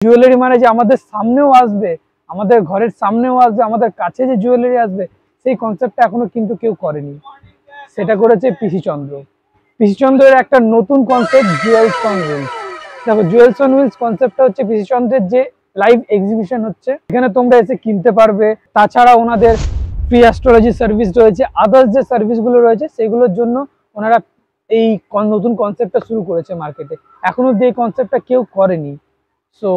Jewellery মানে যে আমাদের সামনেও আসবে, আমাদের ঘরের সামনেও আসবে, আমাদের কাছে যে জুয়েলারি আসবে, সেই কনসেপ্টটা এখনো কিন্তু কেউ করেনি। সেটা করেছে পিসি চন্দ্র। পিসি চন্দ্রের একটা নতুন কনসেপ্ট জুয়েলস অন হুইলস। দেখো, জুয়েলস অন হুইলস কনসেপ্টটা হচ্ছে পিসি চন্দ্রের যে লাইভ এক্সিবিশন হচ্ছে, এখানে তোমরা এসে কিনতে পারবে। তাছাড়া ওনাদের ফ্রি অ্যাস্ট্রোলজি সার্ভিস রয়েছে, আদার্স যে সার্ভিসগুলো রয়েছে সেগুলোর জন্য ওনারা এই নতুন কনসেপ্টটা শুরু করেছে মার্কেটে। এখনো অব্দি এই কনসেপ্টটা কেউ করেনি। সো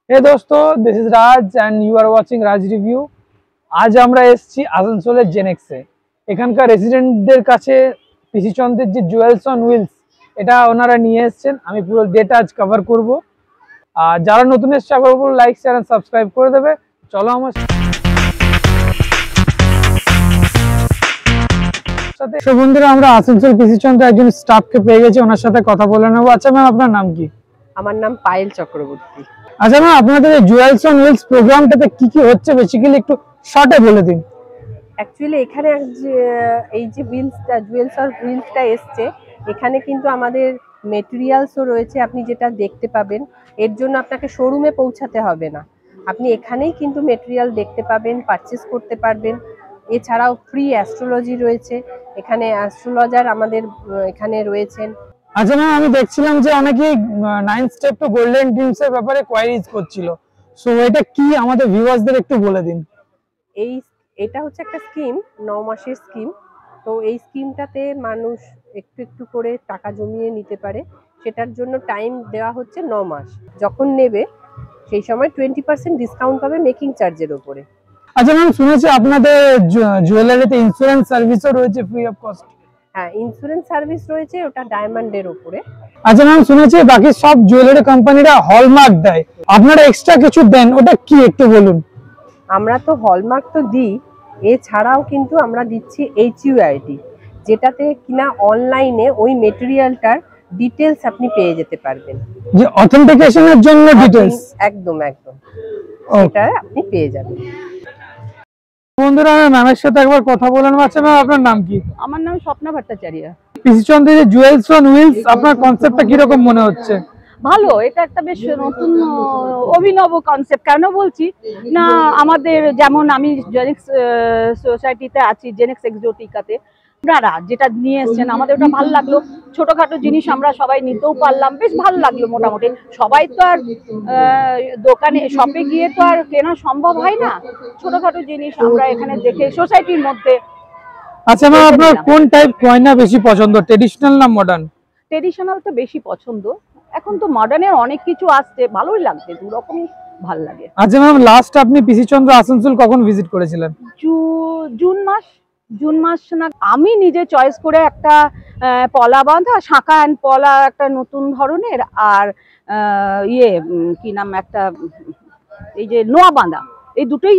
hey दोस्तों, this is Raj and you are watching Raj Review। আজ আমরা এসেছি আসানসোলের জেনেক্সে। এখানকার রেসিডেন্টদের কাছে পিসি চন্দ্রের যে জুয়েলস অন হুইলস, এটা ওনারা নিয়ে এসেছেন। আমি পুরো ডেটা আজ কভার করব। আর যারা নতুন এসছে আবার পুরো লাইক শেয়ার এন্ড সাবস্ক্রাইব করে দেবে। চলো আমার সাথে। তো বন্ধুরা, আমরা আসানসোল পিসি চন্দ্রের একজন স্টাফকে পেয়ে গেছি, ওনার সাথে কথা বলে নেবো। আচ্ছা ম্যাম, আপনার নাম কি? আমার নাম পায়েল চক্রবর্তী। আচ্ছা ম্যাম, আপনাদের জুয়েলস অন হুইলস প্রোগ্রামটাতে কি কি হচ্ছে বেসিক্যালি একটু শর্টে বলে দিন। অ্যাকচুয়ালি এখানে এই যে হুইলসটা, জুয়েলস অন হুইলসটা এসছে, এখানে কিন্তু আমাদের মেটেরিয়ালসও রয়েছে। আপনি যেটা দেখতে পাবেন, এর জন্য আপনাকে শোরুমে পৌঁছাতে হবে না, আপনি এখানেই কিন্তু মেটেরিয়াল দেখতে পাবেন, পারচেস করতে পারবেন। এছাড়াও ফ্রি অ্যাস্ট্রোলজি রয়েছে, এখানে অ্যাস্ট্রোলজার আমাদের এখানে রয়েছেন। আচ্ছা ম্যাম, আমি দেখছিলাম যে অনেকেই 9 স্টেপ টু গোল্ডেন ড্রিমস এর ব্যাপারে কোয়ারিজ করছিল। সো এটা কি আমাদের ভিউয়ার্সদের একটু বলে দিন। এটা হচ্ছে একটা স্কিম, 9 মাসের স্কিম। তো এই স্কিমটাতে মানুষ একটু একটু করে টাকা জমিয়ে নিতে পারে। সেটার জন্য টাইম দেওয়া হচ্ছে 9 মাস। যখন নেবে সেই সময় 20% ডিসকাউন্ট পাবে মেকিং চার্জের উপরে। আচ্ছা ম্যাম, শুনেছি আপনাদের জুয়েলারিতে ইন্স্যুরেন্স সার্ভিসও রয়েছে ফ্রি অফ কস্ট। হ্যাঁ, ইন্স্যুরেন্স সার্ভিস রয়েছে, ওটা ডায়মন্ডের উপরে। আচ্ছা ম্যাম, শুনেছি বাকি সব জুয়েলারি কোম্পানিরা হলমার্ক দেয়, আপনারা এক্সট্রা কিছু দেন, ওটা কি একটু বলুন। আমরা তো হলমার্ক তো দিই, এছাড়াও কিন্তু আমরা দিচ্ছি HUID, যেটাতে কিনা অনলাইনে ওই মেটেরিয়ালটার ডিটেলস আপনি পেয়ে যেতে পারবেন, যে অথেন্টিকেশনের জন্য ডিটেলস। একদম এটা আপনি পেয়ে যাবেন। বন্ধুরা, আমি ম্যামের সাথে একবার কথা বলে নেব। আচ্ছা ম্যাম, আপনার নাম কি? আমার নাম স্বপ্না ভট্টাচার্য। পিসি চন্দ্রের যে জুয়েলস অন হুইলস, আপনার কনসেপ্টটা কি রকম মনে হচ্ছে? ভালো, এটা একটা বেশ নতুন অভিনব কনসেপ্ট। কেন বলছি না, আমাদের যেমন আমি জেনেক্স সোসাইটিতে আছি, জেনেক্স এক্সোটিকাতে, আপনারা যেটা নিয়ে এসছেন আমাদের ওটা ভালো লাগলো। ছোটখাটো জিনিস আমরা সবাই নিতেও পারলাম, বেশ ভালো লাগলো। মোটামুটি সবাই তো আর দোকানে শপে গিয়ে তো আর কেনা সম্ভব হয় না, ছোটখাটো জিনিস আমরা এখানে দেখে সোসাইটির মধ্যে। আচ্ছা ম্যাম, আপনার কোন টাইপ গয়না বেশি পছন্দ, ট্রেডিশনাল না মডার্ন? ট্রেডিশনাল তো বেশি পছন্দ, এখন তো মডার্নের অনেক কিছু আসছে, ভালোই লাগছে, দু রকমই ভালো লাগে। আচ্ছা ম্যাম, লাস্ট আপনি পিসি চন্দ্র আসানসোল কখন ভিজিট করেছিলেন? জুন মাস না। আমি নিজে চয়েস করে একটা পলা বাঁধা, শাঁখা অ্যান্ড পলা একটা নতুন ধরনের, আর কি নাম একটা এই যে নোয়া বাঁধা, এই দুটোই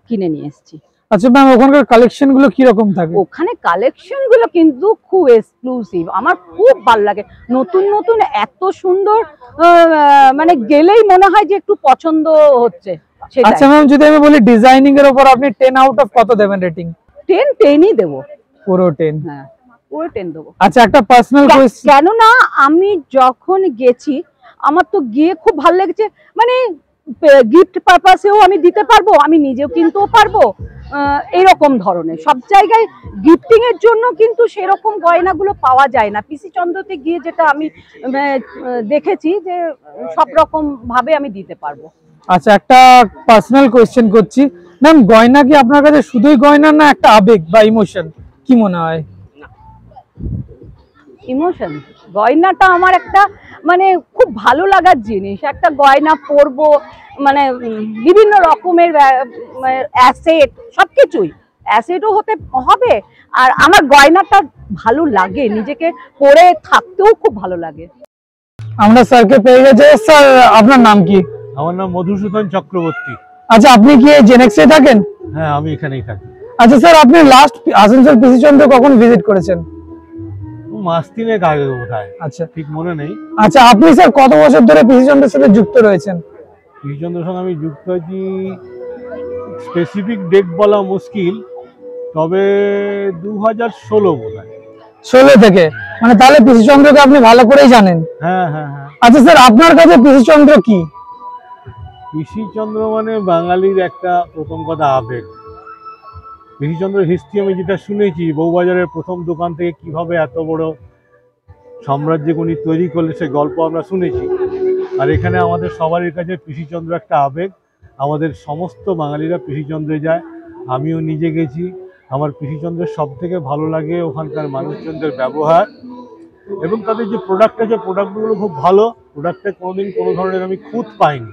কিনে নিয়ে এসেছি। আচ্ছা ম্যাম, ওখানকার কালেকশন গুলো কি রকম থাকে? ওখানে কালেকশন গুলো কিন্তু খুব এক্সক্লুসিভ, আমার খুব ভালো লাগে। নতুন নতুন এত সুন্দর, মানে গেলেই মনে হয় যে একটু পছন্দ হচ্ছে। আচ্ছা ম্যাম, যদি আমি বলি ডিজাইনিং এর উপর আপনি 10 আউট অফ কত দেবেন রেটিং? 10ই দেবো, পুরো 10? হ্যাঁ, পুরো 10 দেবো। আচ্ছা, একটা পার্সোনাল কোয়েশ্চেন। কেননা আমি যখন গেছি আমার তো গিয়ে খুব ভালো লেগেছে, মানে গিফট পারপাসেও আমি দিতে পারবো, আমি নিজেও কিনতেও পারবো, এরকম ধরনের। সব জায়গায় গিফটিং এর জন্য কিন্তু সেরকম গয়নাগুলো পাওয়া যায় না। পিসি চন্দ্রতে গিয়ে যেটা আমি দেখেছি যে সব রকম ভাবে আমি দিতে পারবো। আচ্ছা, একটা পার্সোনাল কোয়েশ্চেন করছি ম্যাম, গয়না কি আপনার কাছে শুধুই গয়না না একটা আবেগ বা ইমোশন, কি মনে হয়? ইমোশন, গয়নাটা আমার একটা মানে খুব ভালো লাগার জিনিস। একটা গয়না পরবো মানে বিভিন্ন রকমের অ্যাসেট, সবকিছুই অ্যাসেটও হতে হবে, আর আমার গয়নাটা ভালো লাগে, নিজেকে পরে থাকতেও খুব ভালো লাগে। আমরা স্যারকে পেয়ে গেছি। স্যার, আপনার নাম কি? আমার নাম মধুসূদন চক্রবর্তী। আচ্ছা, আপনি কি জেনেক্সে থাকেন? হ্যাঁ, আমি এখানেই থাকি। আচ্ছা স্যার, আপনি লাস্ট আসানসোল পিসি চন্দ্র কখন ভিজিট করেছেন? মাস 3 আগে বোধহয়, আচ্ছা ঠিক মনে নেই। আচ্ছা, আপনি স্যার কত বছর ধরে পিসি চন্দ্রের সাথে যুক্ত রয়েছেন? পিসি চন্দ্রের সঙ্গে আমি যুক্ত হয়েছি, স্পেসিফিক ডেট বলা মুশকিল, তবে 2016 বোধহয়। 16 থেকে, মানে তাহলে পিসি চন্দ্রকে আপনি ভালো করেই জানেন। হ্যাঁ হ্যাঁ হ্যাঁ। আচ্ছা স্যার, আপনার কাছে পিসিচন্দ্র কি? পিসিচন্দ্র মানে বাঙালির একটা প্রথম কথা আবেগ। পিসিচন্দ্রের হিস্ট্রি আমি যেটা শুনেছি, বউবাজারের প্রথম দোকান থেকে কিভাবে এত বড় সাম্রাজ্যকে উনি তৈরি করলে সে গল্প আমরা শুনেছি। আর এখানে আমাদের সবারই কাছে পিসিচন্দ্র একটা আবেগ। আমাদের সমস্ত বাঙালিরা পিসিচন্দ্রে যায়, আমিও নিজে গেছি। আমার পিসিচন্দ্রের সব থেকে ভালো লাগে ওখানকার মানুষজনদের ব্যবহার এবং তাদের যে প্রোডাক্ট আছে, প্রোডাক্টগুলো খুব ভালো। প্রোডাক্টে কোনোদিন কোনো ধরনের আমি খুঁত পাইনি।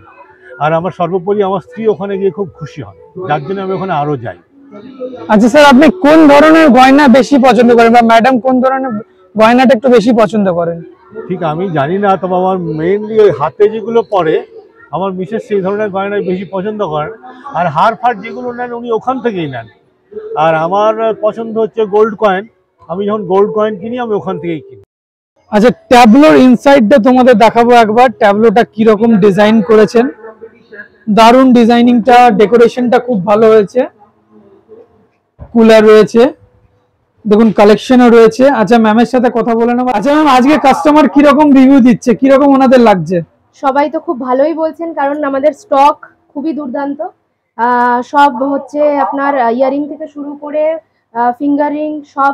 আর আমার সর্বোপরি আমার স্ত্রী ওখানে গিয়ে খুব খুশি হন, যার জন্য আমি ওখানে আরও যাই। আচ্ছা স্যার, আপনি কোন ধরনের গয়না বেশি পছন্দ করেন, বা ম্যাডাম কোন ধরনের গয়নাটা একটু বেশি পছন্দ করেন? ঠিক আমি জানি না, তবে আমার মেইনলি ওই হাতে যেগুলো পরে, আমার মিসেস সেই ধরনের গয়নাই বেশি পছন্দ করেন। আর হার ফার যেগুলো নেন উনি ওখান থেকেই নেন। আর আমার পছন্দ হচ্ছে গোল্ড কয়েন। আমি যখন গোল্ড কয়েন কিনি আমি ওখান থেকেই কিনি। আচ্ছা, ট্যাবলোর ইনসাইডটা তোমাদের দেখাবো একবার। ট্যাবলোটা কিরকম ডিজাইন করেছেন, দারুণ ডিজাইনিংটা, ডেকোরেশনটা খুব ভালো হয়েছে। কুলার রয়েছে, দেখুন কালেকশনও রয়েছে। আচ্ছা, ম্যামের সাথে কথা বলে নেবো। আচ্ছা ম্যাম, আজকে কাস্টমার কিরকম রিভিউ দিচ্ছে, কিরকম ওনাদের লাগছে? সবাই তো খুব ভালোই বলছেন, কারণ আমাদের স্টক খুবই দুর্দান্ত। সব হচ্ছে আপনার ইয়ারিং থেকে শুরু করে ফিঙ্গার রিং সব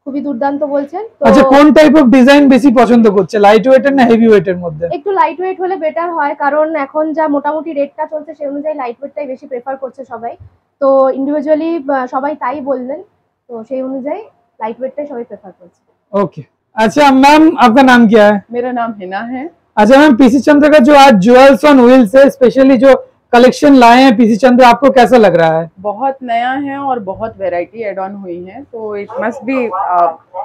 খুবই দুর্দান্ত বলছেন। তো আচ্ছা, কোন টাইপ অফ ডিজাইন বেশি পছন্দ করছে, লাইট ওয়েটের না হেভি ওয়েটের মধ্যে? একটু লাইট ওয়েট হলে বেটার হয়, কারণ এখন যা মোটামুটি রেটটা চলছে সেই অনুযায়ী লাইট ওয়েটটাই বেশি প্রেফার করছে সবাই। তো ইন্ডিভিজুয়ালি সবাই তাই বললেন, তো সেই অনুযায়ী লাइट वेट सभी प्रेफर करते हैं। ओके, अच्छा मैम, आपका नाम क्या है? मेरा नाम हिना है। अच्छा मैम, पीसी चंद्र का जो आज ज्वेल्स ऑन व्हील्स है, स्पेशली जो कलेक्शन लाए हैं पीसी चंद्र, आपको कैसा लग रहा है? बहुत नया है और बहुत वैरायटी एड ऑन हुई है, तो it must be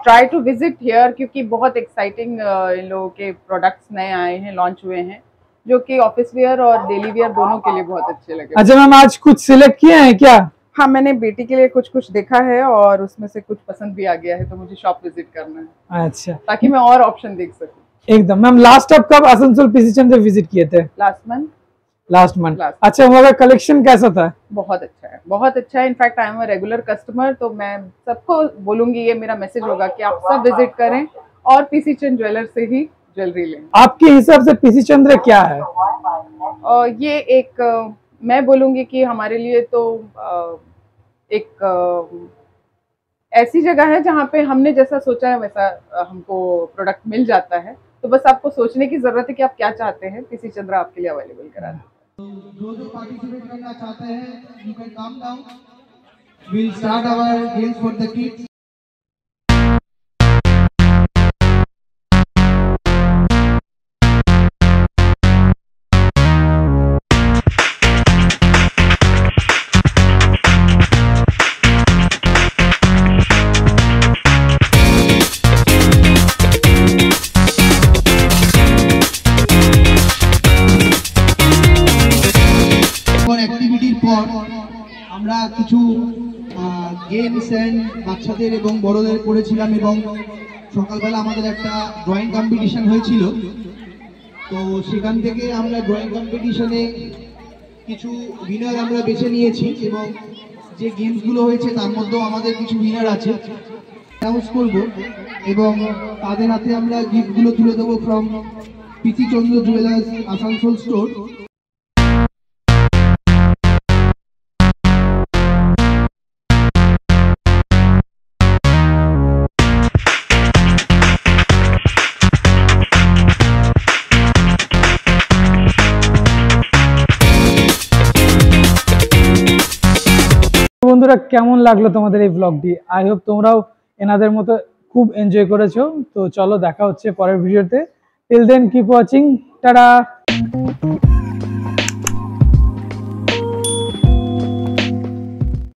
try to visit here, क्योंकि बहुत एक्साइटिंग इन लोगों के प्रोडक्ट्स नए आए हैं, लॉन्च हुए हैं, जो कि ऑफिस वेयर और डेली वेयर दोनों के लिए बहुत अच्छे लगे। अच्छा मैम, आज कुछ सिलेक्ट किए हैं क्या? हाँ, मैंने बेटी के लिए कुछ कुछ देखा है और उसमें से कुछ पसंद भी आ गया है, तो मुझे शॉप विजिट करना है। अच्छा, ताकि मैं और ऑप्शन देख सकूं। एकदम। मैम, लास्ट आप कब आसनसोल पीसी चंद्र विजिट किए थे? Last month. अच्छा, वहाँ कलेक्शन कैसा था? बहुत अच्छा है, बहुत अच्छा है। In fact I am a regular customer, तो मैं सबको बोलूंगी, ये मेरा मैसेज होगा कि आप सब विजिट करें और पीसी चंद्र ज्वेलर से ही ज्वेलरी लें। आपके हिसाब से पीसी चंद्र क्या है? ये एक मैं बोलूंगी कि हमारे लिए तो एक ऐसी जगह है जहाँ पे हमने जैसा सोचा है वैसा हमको प्रोडक्ट मिल जाता है। तो बस आपको सोचने की जरूरत है कि आप क्या चाहते हैं, पीसी चंद्र आपके लिए अवेलेबल करा दें। जो पार्टिसिपेट करना चाहते हैं, you can come down. Will start our games for the kids. অ্যাক্টিভিটির পর আমরা কিছু গেমস এন্ড বাচ্চাদের এবং বড়দের করেছিলাম, এবং সকালবেলা আমাদের একটা ড্রয়িং কম্পিটিশন হয়েছিল। তো সেখান থেকে আমরা ড্রয়িং কম্পিটিশনে কিছু উইনার আমরা বেছে নিয়েছি, এবং যে গেমসগুলো হয়েছে তার মধ্যেও আমাদের কিছু উইনার আছে, অ্যানাউন্স করব এবং তাদের হাতে আমরা গিফটগুলো তুলে দেবো from PC Chandra jewellers Asansol store. বন্ধুরা, কেমন লাগলো তোমাদের এই ব্লগটি? আই হোপ তোমরাও এনাদের মতো খুব এনজয় করেছো। তো চলো, দেখা হচ্ছে পরের ভিডিওতে। Till then keep watching, tata.